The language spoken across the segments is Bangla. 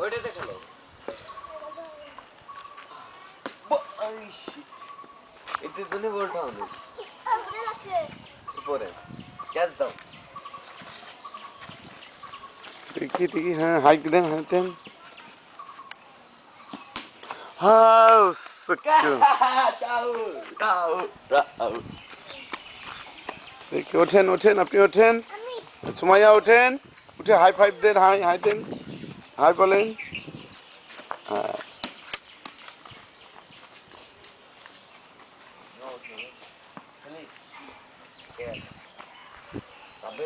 ওইটা দেখালো এটার জন্য বলটা হবে উপরে ক্যাচ দাও দেখি দেখি হ্যাঁ হাইক দেন হাইক দেন হাউ সুকু দেখি ওঠেন ওঠেন আপনি ওঠেন সুমাইয়া ওঠেন উঠে হাই ফাইভ দেন হাই হাই দেন হাই বলেন হ্যাঁ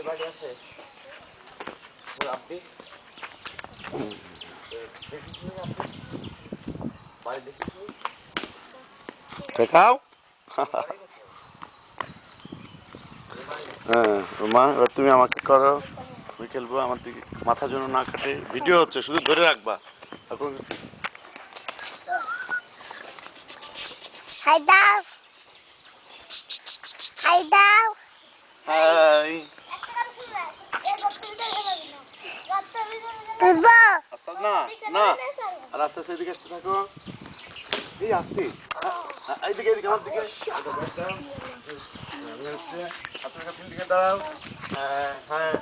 বাড়ি আছে আপনি বাড়ি দেখিস দেখাও হ্যাঁ মা এবার তুমি আমাকে করো আমি খেলবো আমার দিকে মাথা যেন না কাটে ভিডিও হচ্ছে শুধু ধরে রাখবা তারপর হাই দাও হাই দাও হাই তুলবো না না আর আস্তে আস্তে এদিকে আসতে থাকো এই আসতে এইদিকে এদিকে আমার দিকে দাঁড়াও হ্যাঁ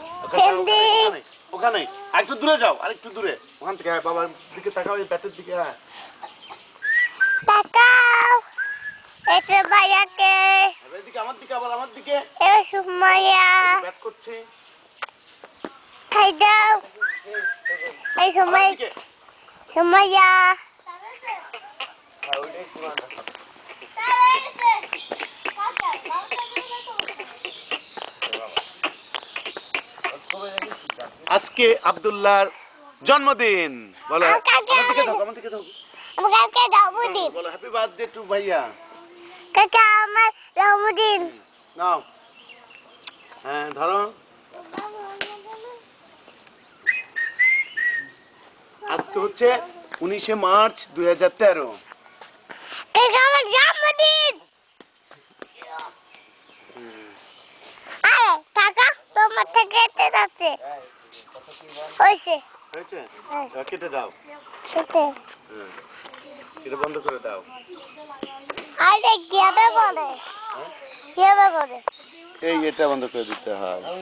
ওখানে আরেকটু দূরে যাও আরেকটু দূরে ওখান থেকে হ্যাঁ বাবার দিকে তাকাও এই ব্যাটের দিকে হ্যাঁ তাকাও এটা ভাইয়াকে এদিকে আমার দিকে আবার আমার দিকে এ সুমাইয়া ব্যাট করছি হাই দাও এই সুমাইয়া আজকে আব্দুল্লাহর জন্মদিন বলো আমার দিকে দাও আমার দিকে দাও আমাকে জন্মদিন বলো হ্যাপি বার্থডে টু ভাইয়া কাকা আমার জন্মদিন নাও হ্যাঁ ধরো আজকে হচ্ছে 19শে মার্চ 2013 কাকা আমার জন্মদিন আরে কাকা তোমার থেকে এতে যাচ্ছে হয়েছে হয়েছে কেটে দাও সেটা এটা বন্ধ করে দাও আরে কিভাবে করে কিভাবে করে এই এটা বন্ধ করে দিতে হয়